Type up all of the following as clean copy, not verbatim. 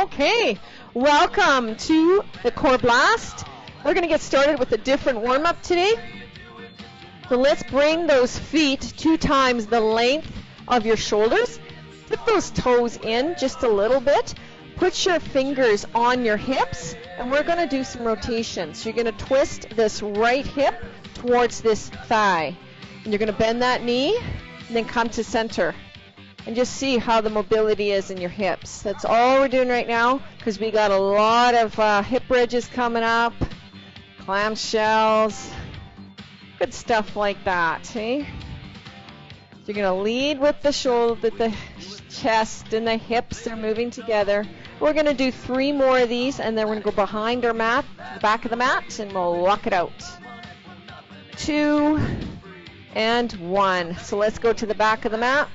Okay, welcome to the Core Blast. We're going to get started with a different warm-up today. So let's bring those feet 2 times the length of your shoulders. Put those toes in just a little bit. Put your fingers on your hips, and we're going to do some rotations. You're going to twist this right hip towards this thigh. And you're going to bend that knee, and then come to center. And just see how the mobility is in your hips. That's all we're doing right now, because we got a lot of hip bridges coming up, clam shells, good stuff like that. Hey? So you're going to lead with the shoulder, the chest, and the hips are moving together. We're going to do 3 more of these, and then we're going to go behind our mat, the back of the mat, and we'll walk it out. 2 and 1. So let's go to the back of the mat.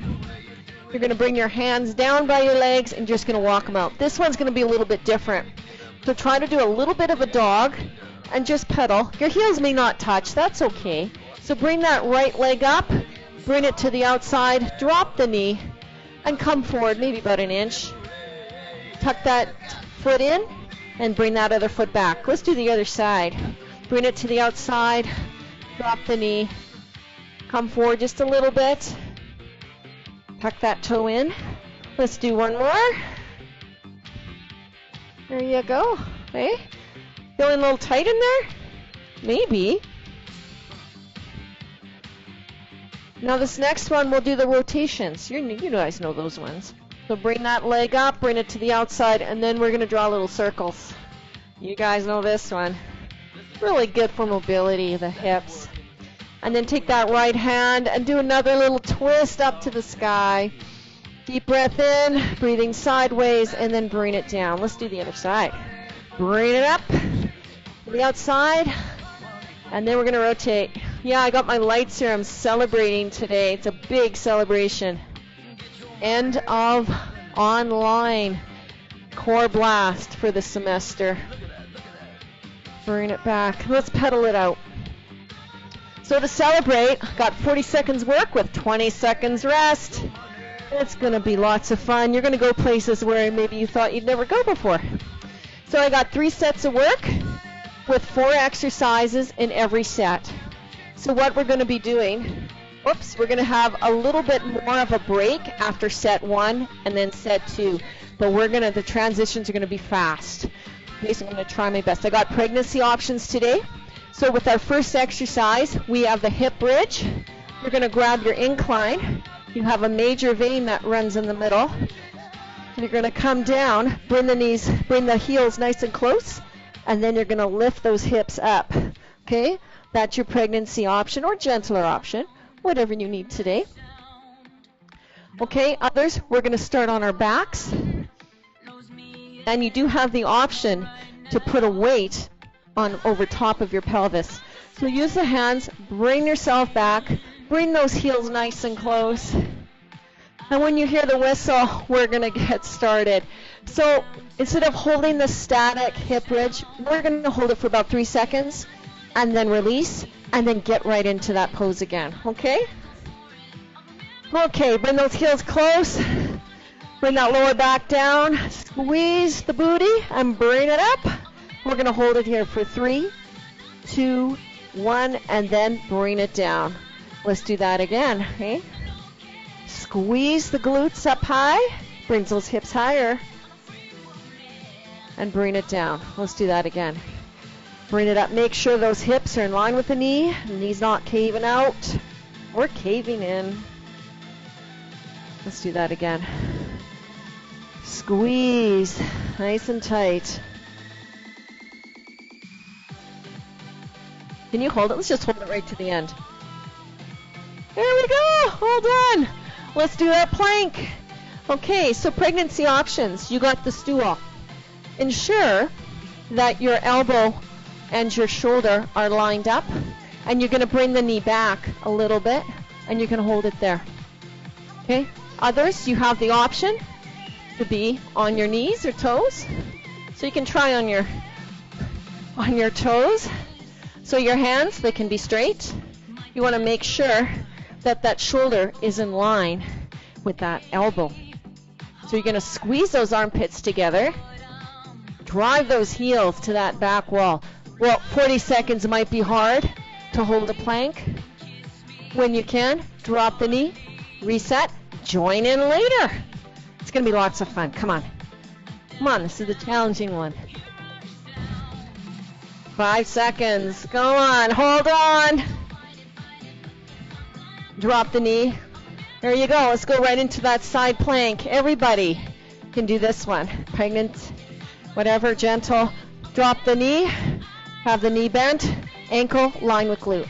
You're going to bring your hands down by your legs and just going to walk them out. This one's going to be a little bit different. So try to do a little bit of a dog and just pedal. Your heels may not touch. That's okay. So bring that right leg up, bring it to the outside, drop the knee, and come forward maybe about an inch. Tuck that foot in and bring that other foot back. Let's do the other side. Bring it to the outside, drop the knee, come forward just a little bit. Tuck that toe in. Let's do one more. There you go. Hey, feeling a little tight in there? Maybe. Now this next one, we'll do the rotations. You guys know those ones. So bring that leg up, bring it to the outside, and then we're going to draw little circles. You guys know this one. Really good for mobility of the hips. And then take that right hand and do another little twist up to the sky. Deep breath in, breathing sideways, and then bring it down. Let's do the other side. Bring it up to the outside, and then we're going to rotate. Yeah, I got my lights here. I'm celebrating today. It's a big celebration. End of online Core Blast for the semester. Bring it back. Let's pedal it out. So to celebrate, got 40 seconds work with 20 seconds rest. It's going to be lots of fun. You're going to go places where maybe you thought you'd never go before. So I got 3 sets of work with 4 exercises in every set. So what we're going to be doing, we're going to have a little bit more of a break after set 1 and then set 2. But the transitions are going to be fast. Okay, so I'm going to try my best. I got pregnancy options today. So with our first exercise, we have the hip bridge. You're going to grab your incline. You have a major vein that runs in the middle. You're going to come down, bring the heels nice and close, and then you're going to lift those hips up. Okay? That's your pregnancy option or gentler option, whatever you need today. Okay, others, we're going to start on our backs. And you do have the option to put a weight on over top of your pelvis. So use the hands, bring yourself back, bring those heels nice and close. And when you hear the whistle, we're going to get started. So instead of holding the static hip bridge, we're going to hold it for about 3 seconds and then release and then get right into that pose again. Okay? Okay, bring those heels close. Bring that lower back down. Squeeze the booty and bring it up. We're going to hold it here for 3, 2, 1, and then bring it down. Let's do that again. Okay? Squeeze the glutes up high. Brings those hips higher. And bring it down. Let's do that again. Bring it up. Make sure those hips are in line with the knee. The knee's not caving out or caving in. Let's do that again. Squeeze. Nice and tight. Can you hold it? Let's just hold it right to the end. There we go. Hold on. Let's do our plank. Okay, so pregnancy options. You got the stool. Ensure that your elbow and your shoulder are lined up, and you're going to bring the knee back a little bit, and you can hold it there. Okay? Others, you have the option to be on your knees or toes. So you can try on your toes. So your hands, they can be straight. You want to make sure that that shoulder is in line with that elbow. So you're going to squeeze those armpits together. Drive those heels to that back wall. Well, 40 seconds might be hard to hold a plank. When you can, drop the knee, reset, join in later. It's going to be lots of fun. Come on. Come on, this is the challenging one. 5 seconds. Go on, hold on. Drop the knee. There you go. Let's go right into that side plank. Everybody can do this one. Pregnant, whatever, gentle. Drop the knee. Have the knee bent. Ankle line with glute.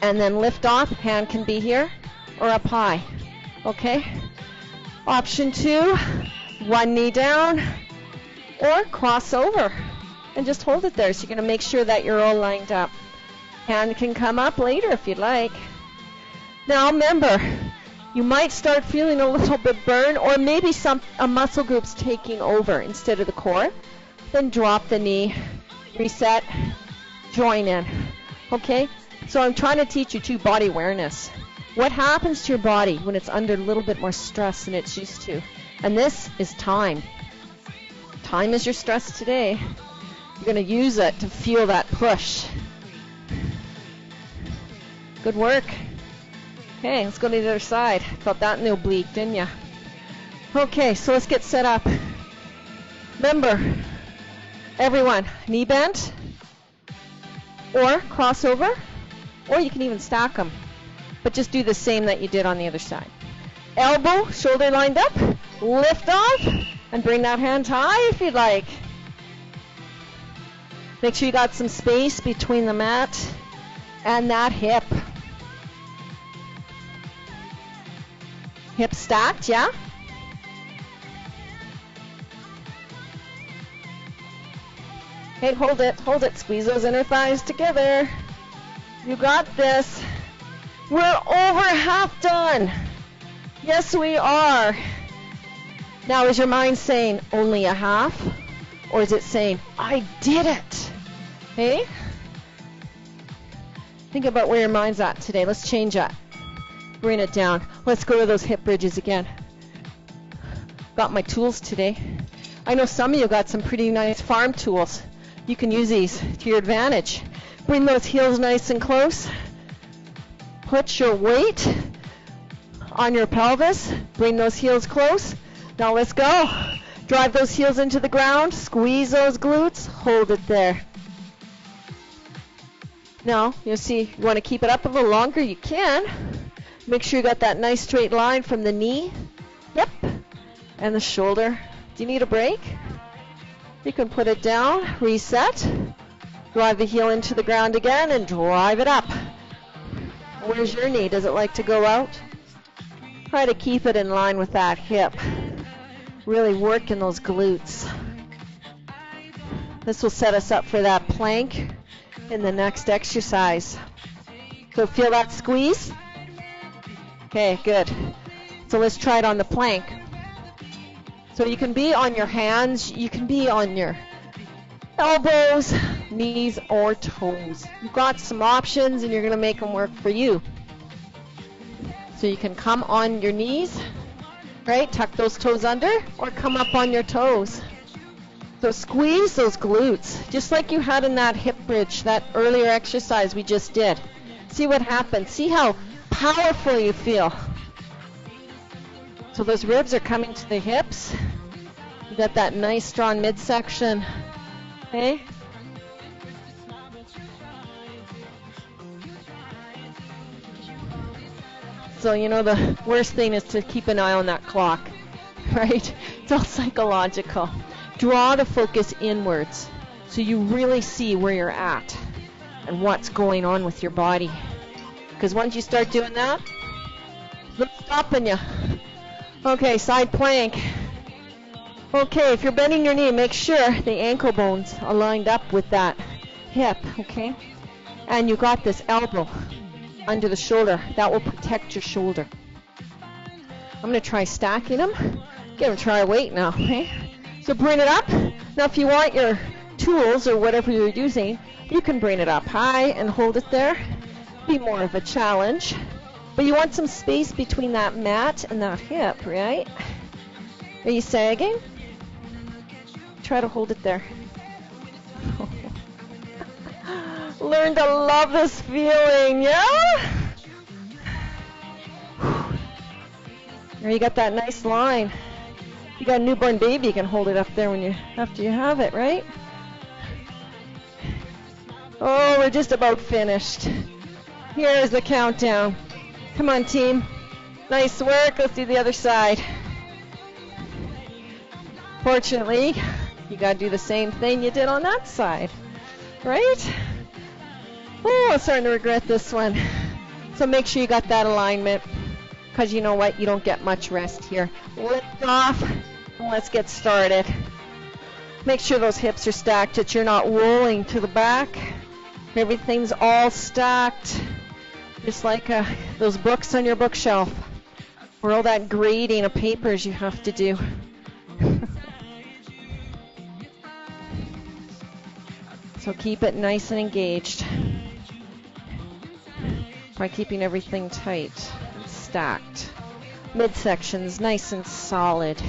And then lift off. Hand can be here or up high. Okay? Option 2, one knee down or cross over. And just hold it there. So you're going to make sure that you're all lined up. Hand can come up later if you'd like. Now remember, you might start feeling a little bit burn, or maybe a muscle group's taking over instead of the core. Then drop the knee, reset, join in. Okay? So I'm trying to teach you too body awareness. What happens to your body when it's under a little bit more stress than it's used to? And this is time. Time is your stress today. You're going to use it to feel that push. Good work. Okay, let's go to the other side. Felt that in the oblique, didn't you? Okay, so let's get set up. Remember, everyone, knee bent or crossover, or you can even stack them. But just do the same that you did on the other side. Elbow, shoulder lined up, lift off, and bring that hand high if you'd like. Make sure you got some space between the mat and that hip. Hip stacked, yeah? Hey, hold it. Squeeze those inner thighs together. You got this. We're over half done. Yes, we are. Now, is your mind saying only a half? Or is it saying, I did it? Hey? Think about where your mind's at today. Let's change that. Bring it down. Let's go to those hip bridges again. Got my tools today. I know some of you got some pretty nice farm tools. You can use these to your advantage. Bring those heels nice and close. Put your weight on your pelvis. Bring those heels close. Now let's go. Drive those heels into the ground. Squeeze those glutes. Hold it there. Now, you'll see, you want to keep it up a little longer, you can. Make sure you got that nice straight line from the knee, yep, and the shoulder. Do you need a break? You can put it down, reset, drive the heel into the ground again, and drive it up. Where's your knee? Does it like to go out? Try to keep it in line with that hip. Really working those glutes. This will set us up for that plank in the next exercise. So feel that squeeze? Okay, good. So let's try it on the plank. So you can be on your hands, you can be on your elbows, knees, or toes. You've got some options and you're going to make them work for you. So you can come on your knees, right? Tuck those toes under, or come up on your toes. So squeeze those glutes, just like you had in that hip bridge, that earlier exercise we just did. See what happens. See how powerful you feel. So those ribs are coming to the hips. You got that nice strong midsection. Okay? So you know the worst thing is to keep an eye on that clock, right? It's all psychological. Draw the focus inwards so you really see where you're at and what's going on with your body. Because once you start doing that, it's stopping you. Okay, side plank. Okay, if you're bending your knee, make sure the ankle bones are lined up with that hip, okay? And you got this elbow under the shoulder. That will protect your shoulder. I'm going to try stacking them. Give them a try weight now, okay? So bring it up. Now if you want your tools or whatever you're using, you can bring it up high and hold it there. Be more of a challenge. But you want some space between that mat and that hip, right? Are you sagging? Try to hold it there. Learn to love this feeling, yeah? There you got that nice line. You got a newborn baby, you can hold it up there after you have it, right? Oh, we're just about finished. Here's the countdown. Come on, team. Nice work. Let's do the other side. Fortunately, you got to do the same thing you did on that side, right? Oh, I'm starting to regret this one. So make sure you got that alignment, because you know what? You don't get much rest here. Lift off, and let's get started. Make sure those hips are stacked, that you're not rolling to the back. Everything's all stacked, just like those books on your bookshelf, or all that grading of papers you have to do. So keep it nice and engaged by keeping everything tight and stacked. Midsection's nice and solid.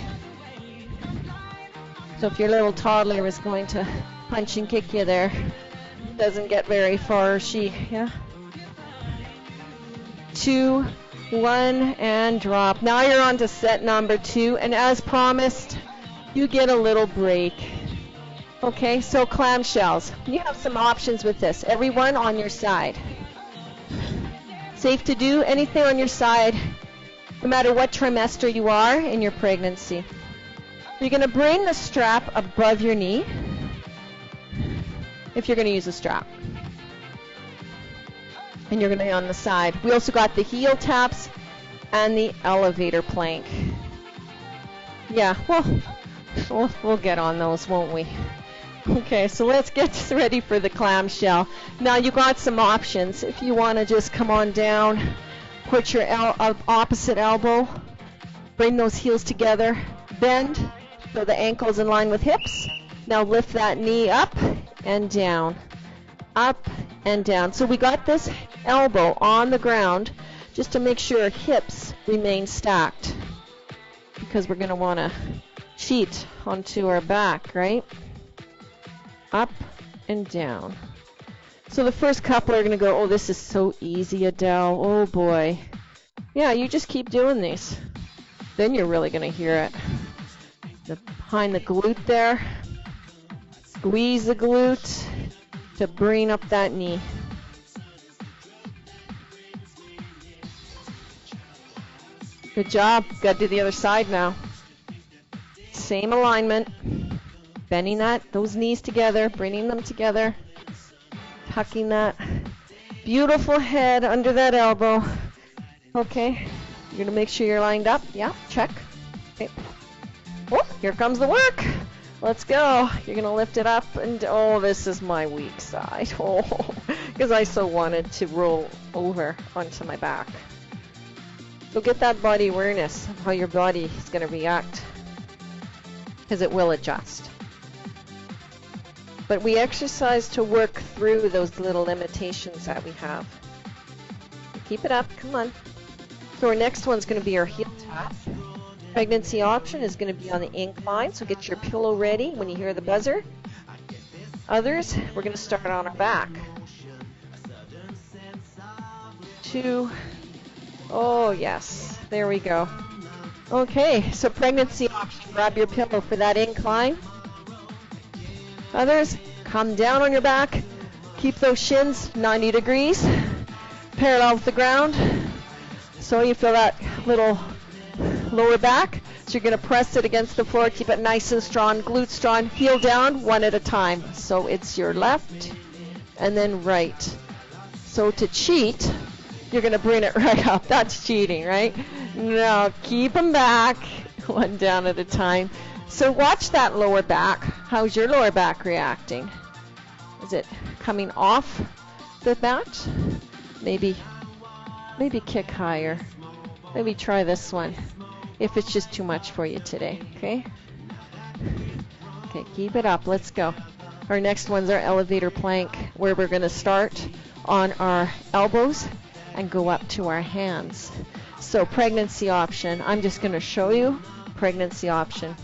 So if your little toddler was going to punch and kick you there, doesn't get very far, she, yeah? 2, 1, and drop. Now you're on to set number 2, and as promised, you get a little break. Okay, so clam shells. You have some options with this. Everyone on your side. Safe to do anything on your side, no matter what trimester you are in your pregnancy. You're going to bring the strap above your knee, if you're going to use a strap. And you're going to be on the side. We also got the heel taps and the elevator plank. Yeah, well, we'll get on those, won't we? Okay, so let's get ready for the clam shell. Now you got some options. If you want to just come on down, put your opposite elbow, bring those heels together, bend so the ankle's in line with hips. Now lift that knee up and down, up and down. So we got this elbow on the ground just to make sure hips remain stacked, because we're going to want to cheat onto our back, right? Up and down. So the first couple are going to go, oh, this is so easy, Adele. Oh, boy. Yeah, you just keep doing these. Then you're really going to hear it. Behind the glute there. Squeeze the glute to bring up that knee. Good job. Got to do the other side now. Same alignment. Bending those knees together, bringing them together, tucking that beautiful head under that elbow. Okay, you're going to make sure you're lined up. Yeah, check. Okay. Oh, here comes the work. Let's go. You're going to lift it up, and oh, this is my weak side. Oh, because I so wanted to roll over onto my back. So get that body awareness of how your body is going to react, because it will adjust. But we exercise to work through those little limitations that we have. Keep it up, come on. So our next one's going to be our heel tap. Pregnancy option is going to be on the incline, so get your pillow ready when you hear the buzzer. Others, we're going to start on our back. 2, oh yes, there we go. Okay, so pregnancy option, grab your pillow for that incline. Others, come down on your back, keep those shins 90 degrees, parallel with the ground, so you feel that little lower back. So you're going to press it against the floor, keep it nice and strong, glute strong, heel down, one at a time. So it's your left and then right. So to cheat, you're going to bring it right up. That's cheating, right? No, keep them back, one down at a time. So watch that lower back. How's your lower back reacting? Is it coming off the mat? Maybe kick higher. Maybe try this one if it's just too much for you today, okay? Okay, keep it up. Let's go. Our next one's our elevator plank, where we're going to start on our elbows and go up to our hands. So pregnancy option. I'm just going to show you pregnancy option.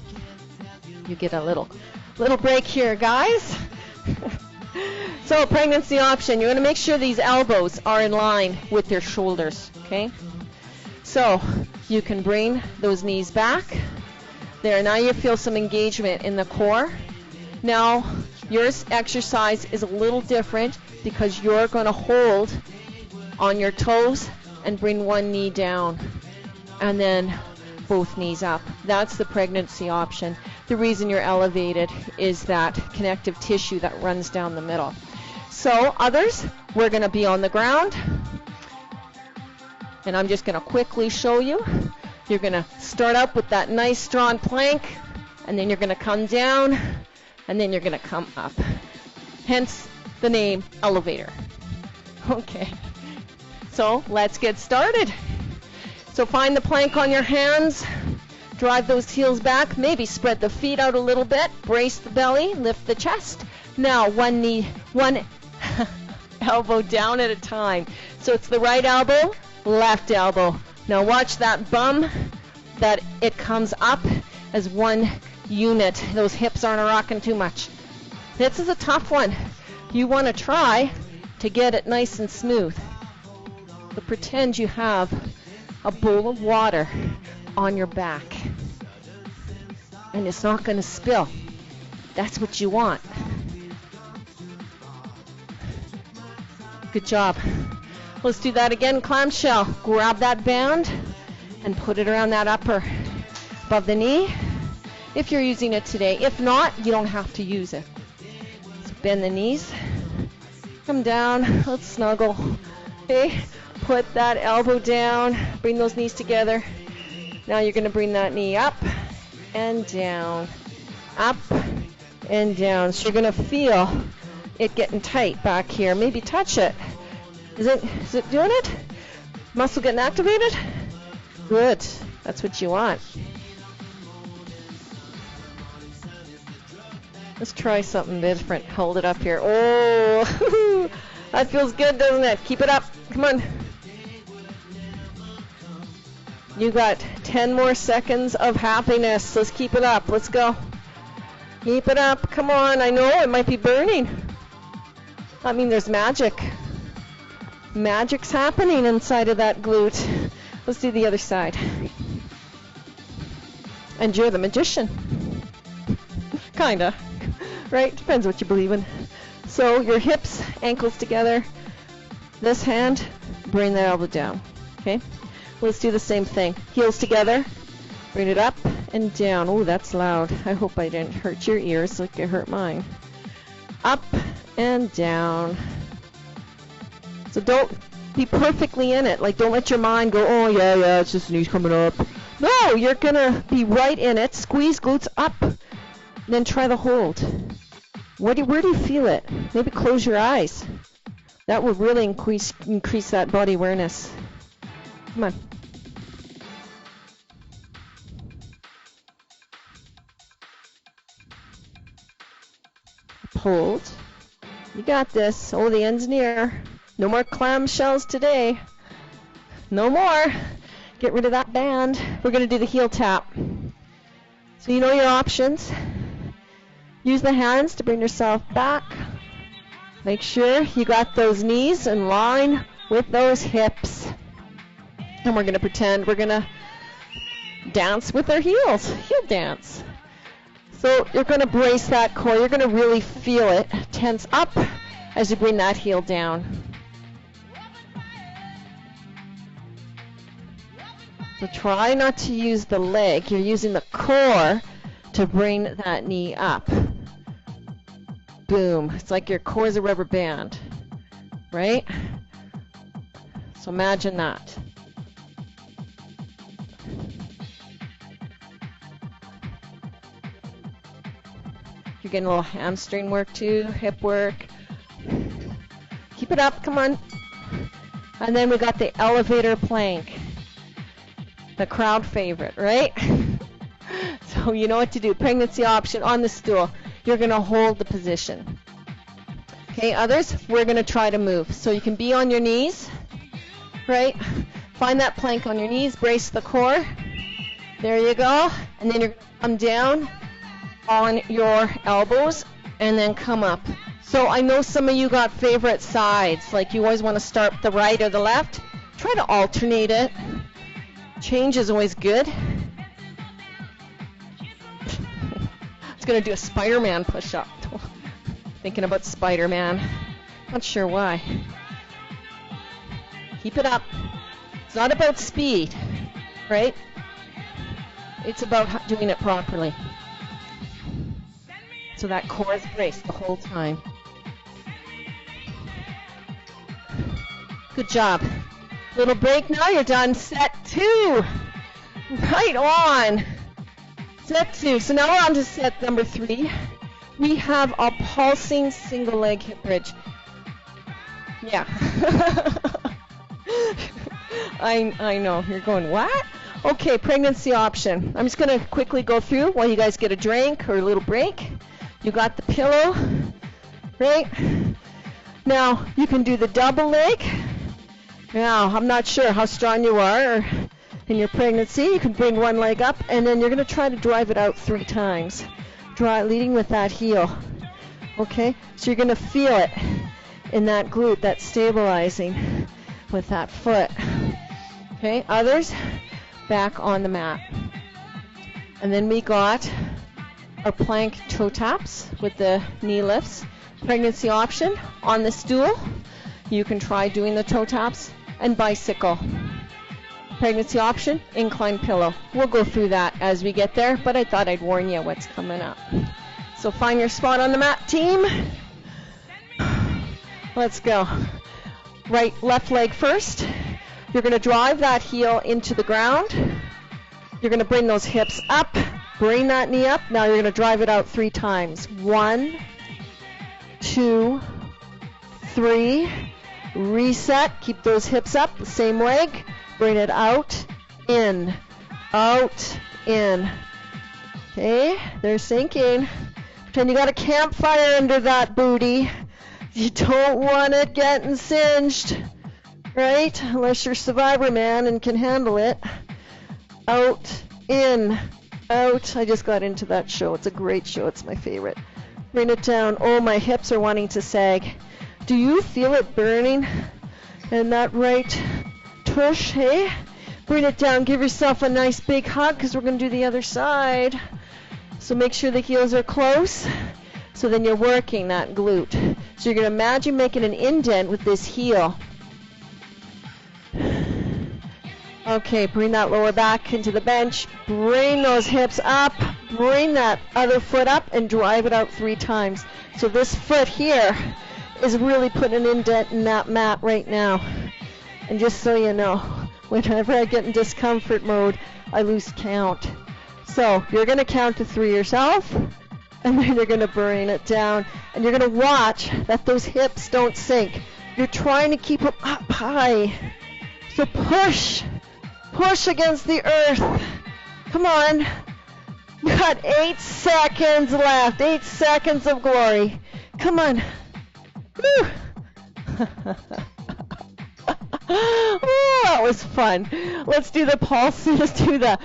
You get a little Little break here, guys. So pregnancy option, you're going to make sure these elbows are in line with your shoulders, okay? So you can bring those knees back. There, now you feel some engagement in the core. Now your exercise is a little different because you're going to hold on your toes and bring one knee down and then both knees up. That's the pregnancy option. The reason you're elevated is that connective tissue that runs down the middle. So others, we're going to be on the ground, and I'm just going to quickly show you. You're going to start up with that nice strong plank, and then you're going to come down, and then you're going to come up. Hence the name elevator. Okay, so let's get started. So find the plank on your hands, drive those heels back, maybe spread the feet out a little bit, brace the belly, lift the chest. Now one elbow down at a time. So it's the right elbow, left elbow. Now watch that bum, that it comes up as one unit. Those hips aren't rocking too much. This is a tough one. You want to try to get it nice and smooth. But pretend you have a bowl of water on your back. And it's not going to spill. That's what you want. Good job. Let's do that again. Clam shell. Grab that band and put it around that upper above the knee if you're using it today. If not, you don't have to use it. So bend the knees. Come down. Let's snuggle. Okay. Put that elbow down. Bring those knees together. Now you're going to bring that knee up and down. Up and down. So you're going to feel it getting tight back here. Maybe touch it. Is it doing it? Muscle getting activated? Good. That's what you want. Let's try something different. Hold it up here. Oh, that feels good, doesn't it? Keep it up. Come on. You got 10 more seconds of happiness. Let's keep it up. Let's go. Keep it up. Come on. I know it might be burning. I mean, there's magic. Magic's happening inside of that glute. Let's do the other side. And you're the magician. Kinda. Right? Depends what you believe in. So your hips, ankles together. This hand, bring that elbow down. Okay? Let's do the same thing. Heels together. Bring it up and down. Oh, that's loud. I hope I didn't hurt your ears like it hurt mine. Up and down. So don't be perfectly in it. Like, don't let your mind go, oh, yeah, it's just knees coming up. No, you're going to be right in it. Squeeze glutes up. Then try the hold. Where do you feel it? Maybe close your eyes. That will really increase that body awareness. Come on. Hold. You got this. Oh, the end's near. No more clam shells today. No more. Get rid of that band. We're going to do the heel tap. So you know your options. Use the hands to bring yourself back. Make sure you got those knees in line with those hips. And we're going to pretend we're going to dance with our heels. Heel dance. So you're going to brace that core. You're going to really feel it tense up as you bring that heel down. So try not to use the leg. You're using the core to bring that knee up. Boom. It's like your core is a rubber band, right? So imagine that. You're getting a little hamstring work too, hip work. Keep it up, come on. And then we got the elevator plank. The crowd favorite, right? So you know what to do. Pregnancy option on the stool. You're going to hold the position. Okay, others, we're going to try to move. So you can be on your knees, right? Find that plank on your knees, brace the core. There you go. And then you're going to come down on your elbows and then come up. So I know some of you got favorite sides, like you always want to start the right or the left. Try to alternate it. Change is always good. I was going to do a Spider-Man push-up. Thinking about Spider-Man. Not sure why. Keep it up. It's not about speed, right? It's about doing it properly. So that core is braced the whole time. Good job. Little break now, you're done. Set 2. Right on. Set 2. So now we're on to set number 3. We have a pulsing single leg hip bridge. Yeah. I know. You're going, what? Okay, pregnancy option. I'm just going to quickly go through while you guys get a drink or a little break. You got the pillow, right? Now, you can do the double leg. Now, I'm not sure how strong you are in your pregnancy. You can bring one leg up, and then you're going to try to drive it out 3 times. Leading with that heel. Okay? So you're going to feel it in that glute, that stabilizing with that foot. Okay? Others, back on the mat. And then we got our plank toe taps with the knee lifts. Pregnancy option on the stool. You can try doing the toe taps and bicycle. Pregnancy option, incline pillow. We'll go through that as we get there, but I thought I'd warn you what's coming up. So find your spot on the mat, team. Let's go. Left leg first. You're going to drive that heel into the ground. You're going to bring those hips up. Bring that knee up. Now you're going to drive it out 3 times. 1, 2, 3. Reset. Keep those hips up. The same leg. Bring it out, in, out, in. Okay, they're sinking. Pretend you got a campfire under that booty. You don't want it getting singed, right? Unless you're Survivor Man and can handle it. Out, in, out. I just got into that show. It's a great show. It's my favorite. Bring it down. Oh, my hips are wanting to sag. Do you feel it burning in that right tush, hey? Bring it down. Give yourself a nice big hug because we're going to do the other side. So make sure the heels are close. So then you're working that glute. So you're going to imagine making an indent with this heel. Okay, bring that lower back into the bench. Bring those hips up. Bring that other foot up and drive it out 3 times. So this foot here is really putting an indent in that mat right now. And just so you know, whenever I get in discomfort mode, I lose count. So you're going to count to 3 yourself, and then you're going to bring it down. And you're going to watch that those hips don't sink. You're trying to keep them up high. So push. Push against the earth. Come on. You got 8 seconds left. 8 seconds of glory. Come on. Woo. Oh, that was fun. Let's do the pulse. Let's do the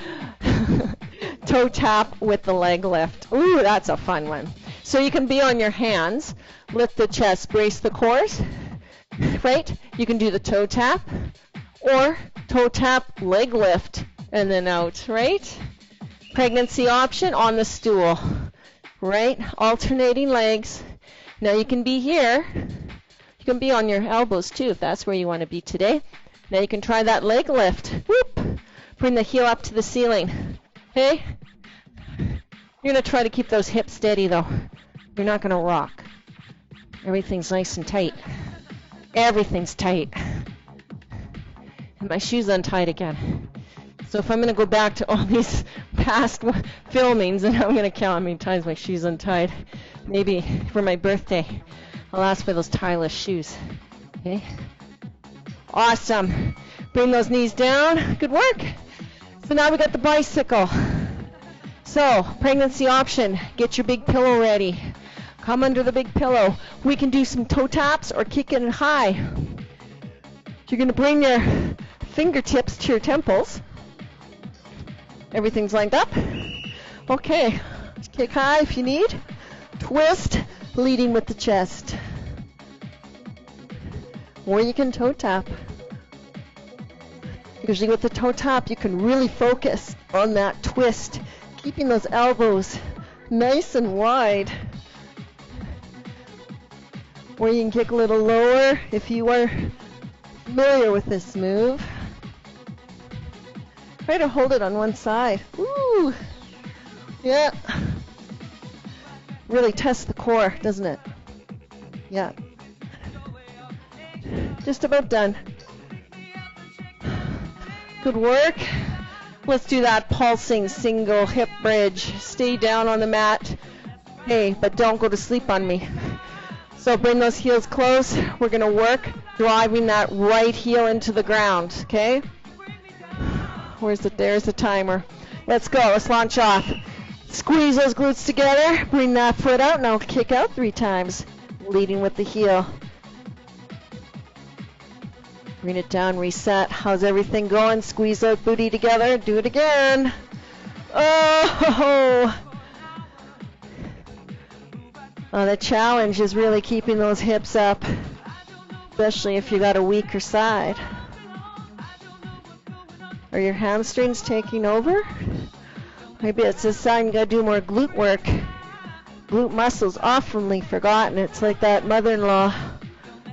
toe tap with the leg lift. Ooh, that's a fun one. So you can be on your hands, lift the chest, brace the cores, right? You can do the toe tap or toe tap, leg lift, and then out, right? Pregnancy option on the stool, right? Alternating legs. Now you can be here. You can be on your elbows too if that's where you want to be today. Now you can try that leg lift. Whoop! Bring the heel up to the ceiling. Okay? You're going to try to keep those hips steady though. You're not going to rock. Everything's nice and tight. Everything's tight. And my shoe's untied again. So if I'm going to go back to all these past filmings and I'm going to count how many times my shoe's untied, maybe for my birthday, I'll ask for those tieless shoes. Okay? Awesome. Bring those knees down. Good work. So now we got the bicycle. So, pregnancy option. Get your big pillow ready. Come under the big pillow. We can do some toe taps or kick it high. You're going to bring your fingertips to your temples. Everything's lined up. Okay. Kick high if you need. Twist, leading with the chest. Or you can toe tap. Usually with the toe tap, you can really focus on that twist, keeping those elbows nice and wide. Or you can kick a little lower if you are familiar with this move. Try to hold it on one side. Ooh, yeah. Really tests the core, doesn't it? Yeah. Just about done. Good work. Let's do that pulsing single hip bridge. Stay down on the mat. Hey, but don't go to sleep on me. So bring those heels close. We're going to work driving that right heel into the ground, okay? There's the timer. Let's go. Let's launch off. Squeeze those glutes together. Bring that foot out. Now kick out 3 times, leading with the heel. Bring it down, reset. How's everything going? Squeeze that booty together. Do it again. Oh! The challenge is really keeping those hips up, especially if you got a weaker side. Are your hamstrings taking over? Maybe it's this side you gotta do more glute work. Glute muscles oftenly forgotten. It's like that mother-in-law.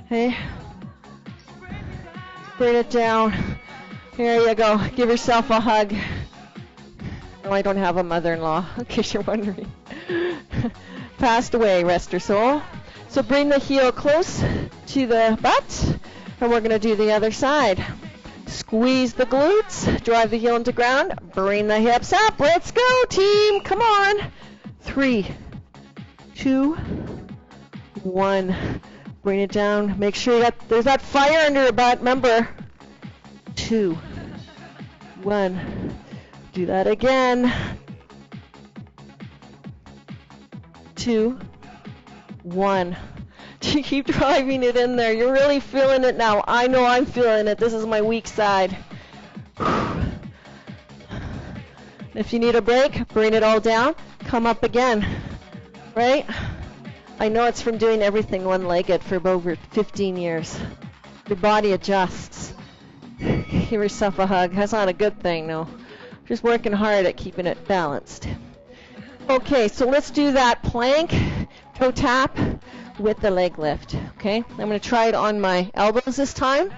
Okay? Bring it down. There you go. Give yourself a hug. No, I don't have a mother-in-law, in case you're wondering. Passed away, rest her soul. So bring the heel close to the butt, and we're going to do the other side. Squeeze the glutes, drive the heel into ground, bring the hips up. Let's go, team. Come on. 3, 2, 1. Bring it down. Make sure that there's that fire under your butt. Remember, 2, 1. Do that again. 2, 1. Keep driving it in there. You're really feeling it now. I know I'm feeling it. This is my weak side. If you need a break, bring it all down. Come up again. Right? I know it's from doing everything one-legged for over 15 years. Your body adjusts. Give yourself a hug. That's not a good thing, no. Just working hard at keeping it balanced. Okay, so let's do that plank, toe tap with the leg lift. Okay, I'm going to try it on my elbows this time.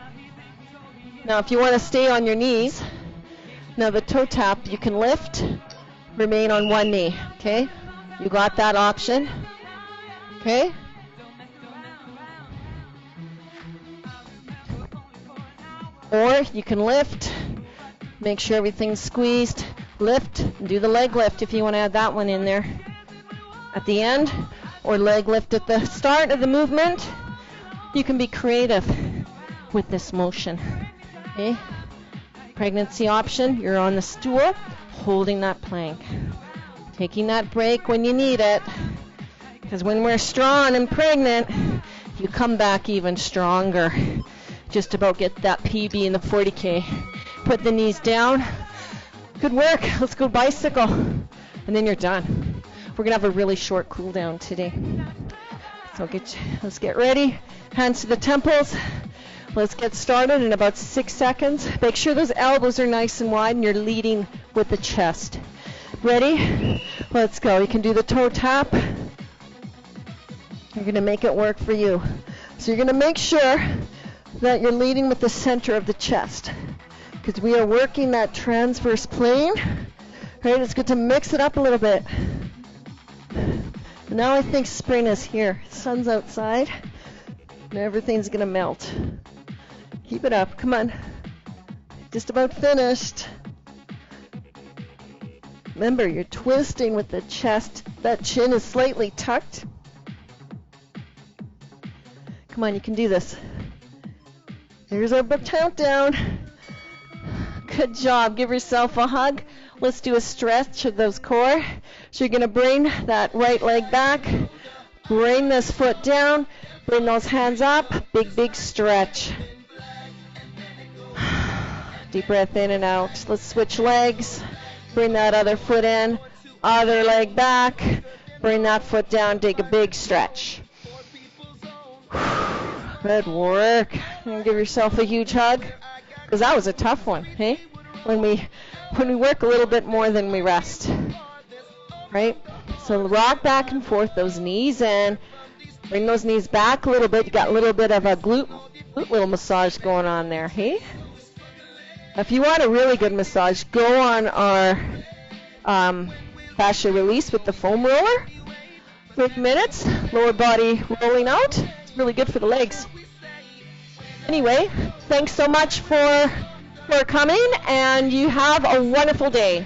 Now, if you want to stay on your knees, now the toe tap, you can lift, remain on one knee. Okay, you got that option. Okay. Or you can lift, make sure everything's squeezed, lift, and do the leg lift if you want to add that one in there at the end, or leg lift at the start of the movement. You can be creative with this motion. Okay. Pregnancy option, you're on the stool, holding that plank. Taking that break when you need it. Because when we're strong and pregnant, you come back even stronger. Just about get that PB in the 40K. Put the knees down. Good work. Let's go bicycle. And then you're done. We're going to have a really short cool down today. So let's get ready. Hands to the temples. Let's get started in about 6 seconds. Make sure those elbows are nice and wide and you're leading with the chest. Ready? Let's go. You can do the toe tap. You're going to make it work for you. So you're going to make sure that you're leading with the center of the chest, because we are working that transverse plane. Right? It's good to mix it up a little bit. Now I think spring is here. Sun's outside, and everything's going to melt. Keep it up. Come on. Just about finished. Remember, you're twisting with the chest. That chin is slightly tucked. Come on, you can do this. Here's our countdown. Good job. Give yourself a hug. Let's do a stretch of those core. So you're going to bring that right leg back. Bring this foot down. Bring those hands up. Big, big stretch. Deep breath in and out. Let's switch legs. Bring that other foot in. Other leg back. Bring that foot down, take a big stretch. Good work. And give yourself a huge hug, because that was a tough one, hey? When we work a little bit more than we rest, right? So rock back and forth, those knees in. Bring those knees back a little bit. You got a little bit of a glute little massage going on there, hey? If you want a really good massage, go on our fascia release with the foam roller. 3 minutes, lower body rolling out. It's really good for the legs. Anyway, thanks so much for coming, and you have a wonderful day.